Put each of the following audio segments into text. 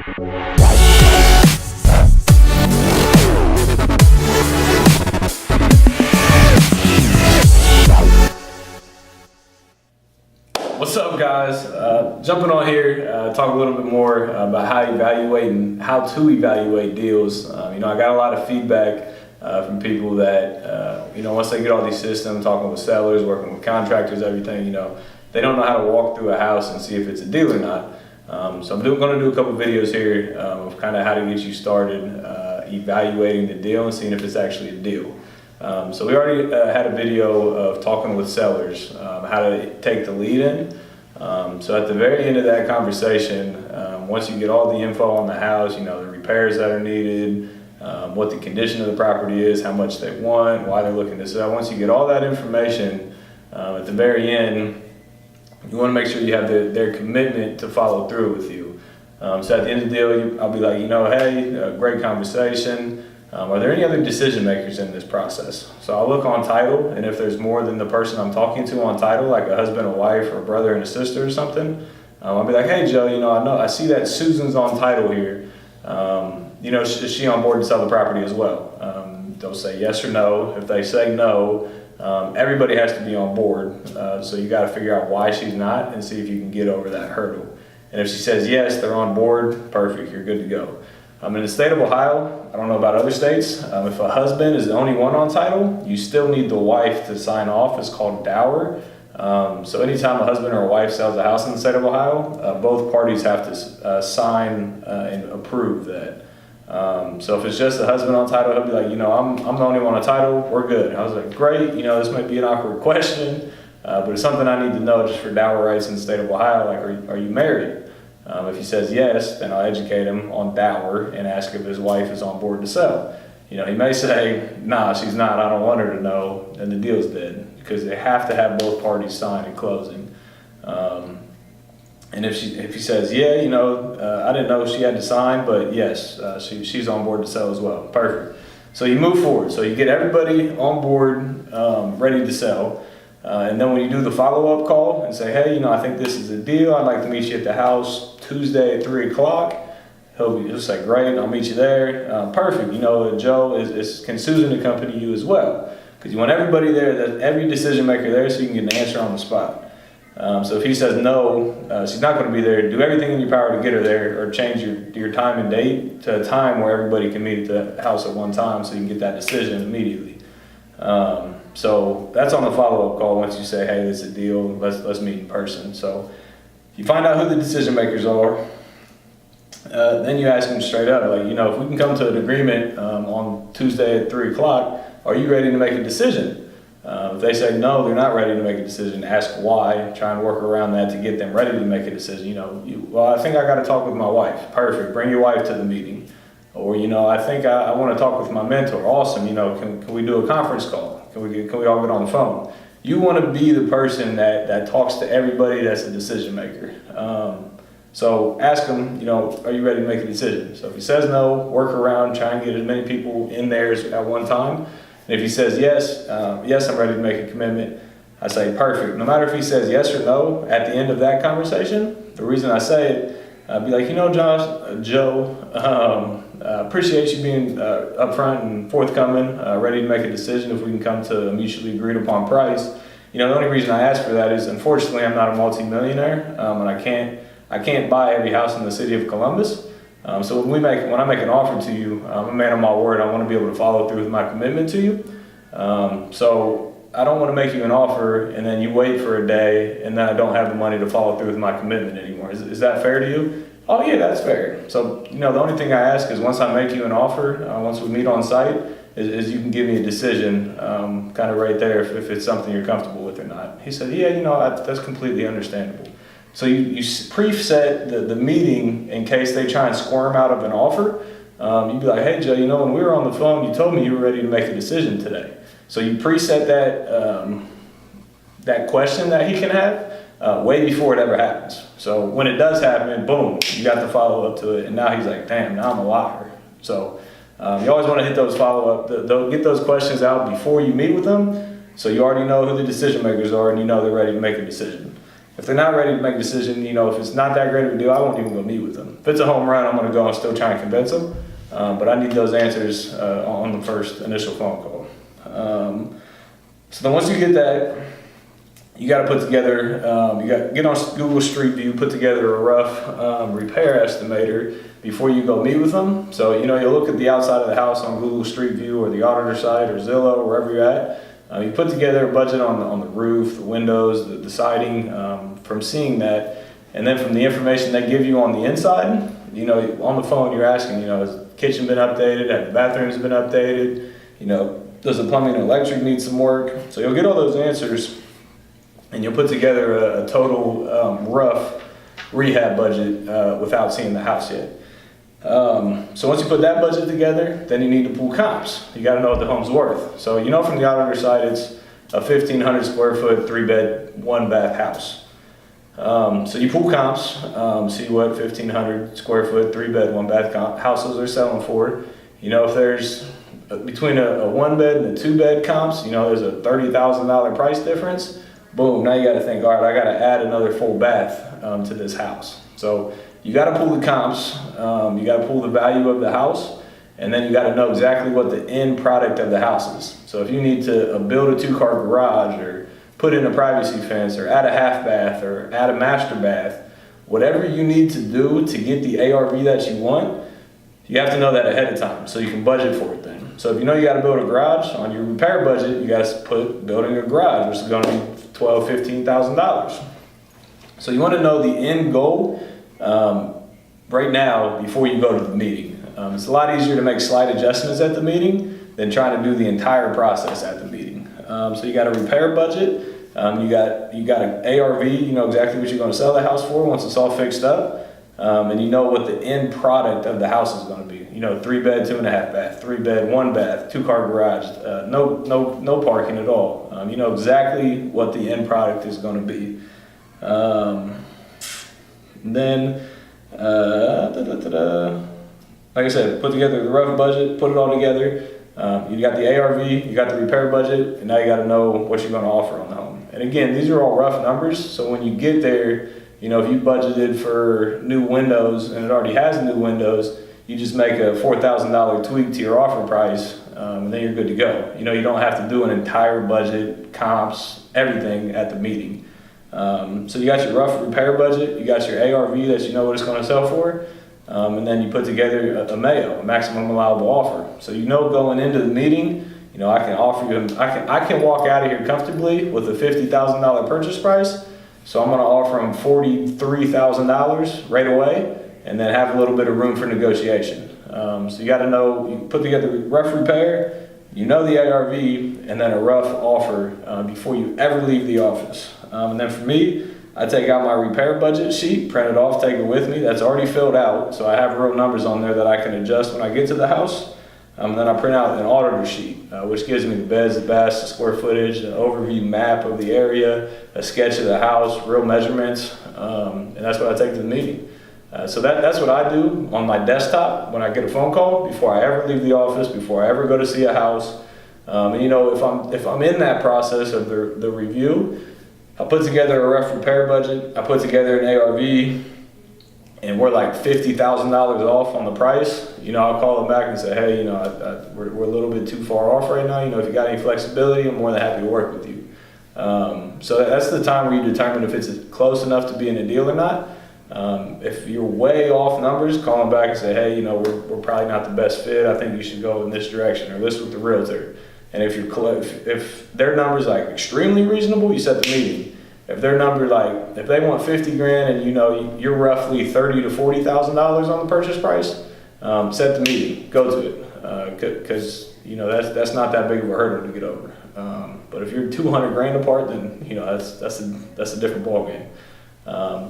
What's up, guys? Jumping on here, talk a little bit more about how to evaluate deals. I got a lot of feedback from people that, once they get all these systems, talking with sellers, working with contractors, everything, they don't know how to walk through a house and see if it's a deal or not. So I'm going to do a couple videos here of kind of how to get you started evaluating the deal and seeing if it's actually a deal. So we already had a video of talking with sellers, how to take the lead in. So at the very end of that conversation, once you get all the info on the house, the repairs that are needed, what the condition of the property is, how much they want, why they're looking to sell. Once you get all that information, at the very end, you want to make sure you have their commitment to follow through with you. So at the end of the deal, I'll be like, hey, great conversation. Are there any other decision makers in this process? So I'll look on title, and if there's more than the person I'm talking to on title, like a husband, a wife, or a brother and a sister or something, I'll be like, hey Joe, I see that Susan's on title here. Is she on board to sell the property as well? They'll say yes or no. If they say no, everybody has to be on board. So you got to figure out why she's not and see if you can get over that hurdle. And if she says yes, they're on board, perfect, you're good to go. In the state of Ohio, I don't know about other states, if a husband is the only one on title, you still need the wife to sign off. It's called dower. So anytime a husband or a wife sells a house in the state of Ohio, both parties have to sign and approve that. So if it's just the husband on title, he'll be like, I'm the only one on title, we're good. I was like, great, this might be an awkward question, but it's something I need to know just for dower rights in the state of Ohio. Like, are you married? If he says yes, then I'll educate him on dower and ask if his wife is on board to sell. He may say, nah, she's not, I don't want her to know, and the deal's dead, because they have to have both parties sign at closing. And if he says, yeah, I didn't know she had to sign, but yes, she's on board to sell as well. Perfect. So you move forward. So you get everybody on board, ready to sell. And then when you do the follow-up call and say, hey, I think this is a deal, I'd like to meet you at the house Tuesday at 3 o'clock. He'll say, great, I'll meet you there. Perfect. Joe, can Susan accompany you as well? Because you want everybody there, every decision maker there, so you can get an answer on the spot. So if he says no, she's not going to be there, do everything in your power to get her there, or change your time and date to a time where everybody can meet at the house at one time so you can get that decision immediately. So that's on the follow-up call. Once you say, hey, this is a deal, let's meet in person. So you find out who the decision makers are. Then you ask them straight up, like, if we can come to an agreement on Tuesday at 3 o'clock, are you ready to make a decision? If they say no, they're not ready to make a decision, ask why, try and work around that to get them ready to make a decision. Well, I think I got to talk with my wife. Perfect, bring your wife to the meeting. Or, I think I want to talk with my mentor. Awesome, can we do a conference call? Can we all get on the phone? You want to be the person that talks to everybody that's a decision maker. So ask him, are you ready to make a decision? So if he says no, work around, try and get as many people in there at one time. And if he says yes, yes, I'm ready to make a commitment, I say perfect. No matter if he says yes or no, at the end of that conversation, the reason I say it, I'd be like, Joe, appreciate you being upfront and forthcoming, ready to make a decision if we can come to a mutually agreed upon price. The only reason I ask for that is, unfortunately, I'm not a multi-millionaire, and I can't buy every house in the city of Columbus. So when I make an offer to you, I'm a man of my word. I want to be able to follow through with my commitment to you. So I don't want to make you an offer and then you wait for a day and then I don't have the money to follow through with my commitment anymore. Is that fair to you? Oh yeah, that's fair. So, the only thing I ask is once I make you an offer, once we meet on site, is you can give me a decision kind of right there if it's something you're comfortable with or not. He said, yeah, that's completely understandable. So you preset the meeting in case they try and squirm out of an offer. You'd be like, hey Joe, when we were on the phone, you told me you were ready to make a decision today. So you preset that question that he can have way before it ever happens. So when it does happen, boom, you got the follow up to it. And now he's like, damn, now I'm a liar. So you always want to hit those follow up, get those questions out before you meet with them. So you already know who the decision makers are and they're ready to make a decision. If they're not ready to make a decision, if it's not that great of a deal, I won't even go meet with them. If it's a home run, I'm going to go and still try and convince them. But I need those answers on the first initial phone call. So then once you get that, you got to put together, you got to get on Google Street View, put together a rough repair estimator before you go meet with them. So, you'll look at the outside of the house on Google Street View or the auditor site or Zillow, wherever you're at. You put together a budget on the roof, the windows, the siding, from seeing that. And then from the information they give you on the inside, on the phone you're asking, has the kitchen been updated? Have the bathrooms been updated? Does the plumbing and electric need some work? So you'll get all those answers and you'll put together a total rough rehab budget without seeing the house yet. So once you put that budget together, then you need to pull comps. You got to know what the home's worth. So from the auditor side, it's a 1,500 square foot, 3-bed, 1-bath house. So you pull comps, see what 1,500 square foot, 3-bed, 1-bath houses are selling for. If there's between a 1-bed and a 2-bed comps, there's a $30,000 price difference. Boom, now you got to think, all right, I got to add another full bath to this house. So you got to pull the comps, you got to pull the value of the house, and then you got to know exactly what the end product of the house is. So if you need to build a 2-car garage or put in a privacy fence or add a half bath or add a master bath, whatever you need to do to get the ARV that you want, you have to know that ahead of time so you can budget for it then. So if you got to build a garage, on your repair budget, you got to put building a garage, which is going to be $12,000, $15,000. So you want to know the end goal right now before you go to the meeting. It's a lot easier to make slight adjustments at the meeting than trying to do the entire process at the meeting. So you got a repair budget, you got an ARV, you know exactly what you're going to sell the house for once it's all fixed up. And you know what the end product of the house is going to be. 3-bed, 2.5 bath, 3-bed, 1-bath, 2-car garage, no parking at all. You know exactly what the end product is going to be. Then, like I said, put together the rough budget, put it all together. You got the ARV, you got the repair budget, and now you got to know what you're going to offer on the home. And again, these are all rough numbers, so when you get there, if you budgeted for new windows and it already has new windows, you just make a $4,000 tweak to your offer price, and then you're good to go. You don't have to do an entire budget, comps, everything at the meeting. So you got your rough repair budget, you got your ARV that you know what it's going to sell for, and then you put together a MAO, a maximum allowable offer. So going into the meeting, I can offer you, I can walk out of here comfortably with a $50,000 purchase price. So I'm going to offer them $43,000 right away, and then have a little bit of room for negotiation. So you got to know, you put together rough repair, the ARV, and then a rough offer before you ever leave the office. And then for me, I take out my repair budget sheet, print it off, take it with me. That's already filled out, so I have real numbers on there that I can adjust when I get to the house. Then I print out an auditor sheet, which gives me the beds, the baths, the square footage, an overview map of the area, a sketch of the house, real measurements, and that's what I take to the meeting. So that's what I do on my desktop when I get a phone call, before I ever leave the office, before I ever go to see a house. And if I'm in that process of the review, I put together a rough repair budget, I put together an ARV, and we're like $50,000 off on the price. I'll call them back and say, hey, we're a little bit too far off right now. If you got any flexibility, I'm more than happy to work with you. So that's the time where you determine if it's close enough to being a deal or not. If you're way off numbers, call them back and say, hey, we're probably not the best fit. I think you should go in this direction, or list with the realtor. And if their number's like extremely reasonable, you set the meeting. If their number, if they want 50 grand and you're roughly $30,000 to $40,000 on the purchase price, set the meeting, go to it, because that's not that big of a hurdle to get over. But if you're 200 grand apart, then that's a different ballgame.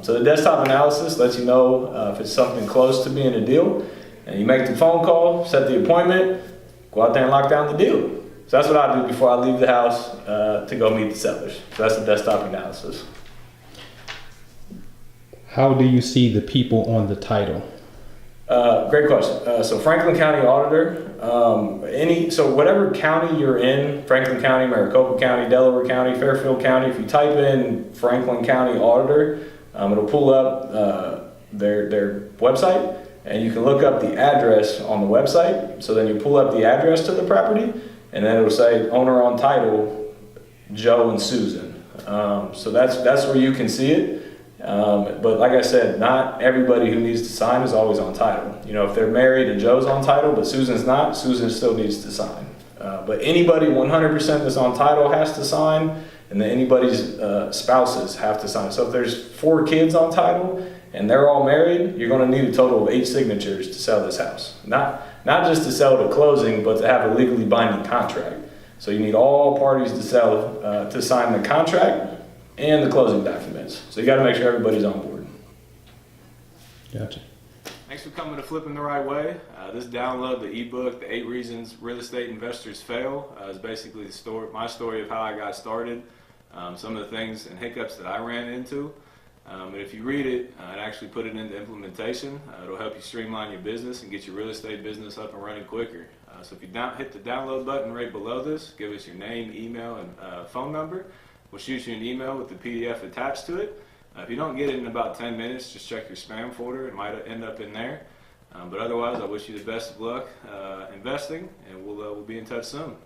So the desktop analysis lets you know if it's something close to being a deal, and you make the phone call, set the appointment, go out there and lock down the deal. So that's what I do before I leave the house to go meet the sellers. So that's the desktop analysis. How do you see the people on the title? Great question. So Franklin County Auditor, so whatever county you're in, Franklin County, Maricopa County, Delaware County, Fairfield County, if you type in Franklin County Auditor, it'll pull up their website, and you can look up the address on the website. So then you pull up the address to the property, and then it'll say owner on title, Joe and Susan. So that's where you can see it. But like I said, not everybody who needs to sign is always on title. You know, if they're married and Joe's on title, but Susan's not, Susan still needs to sign. But anybody 100% that's on title has to sign, and then anybody's spouses have to sign. So if there's 4 kids on title and they're all married, you're going to need a total of 8 signatures to sell this house. Not just to sell to closing, but to have a legally binding contract. So you need all parties to sell to sign the contract and the closing documents. So you got to make sure everybody's on board. Gotcha. Thanks for coming to Flipping the Right Way. This download, the ebook, The 8 Reasons Real Estate Investors Fail, is basically my story of how I got started, some of the things and hiccups that I ran into. And if you read it and actually put it into implementation, it'll help you streamline your business and get your real estate business up and running quicker. So if you hit the download button right below this, give us your name, email, and phone number. We'll shoot you an email with the PDF attached to it. If you don't get it in about 10 minutes, just check your spam folder. It might end up in there. But otherwise, I wish you the best of luck investing, and we'll be in touch soon.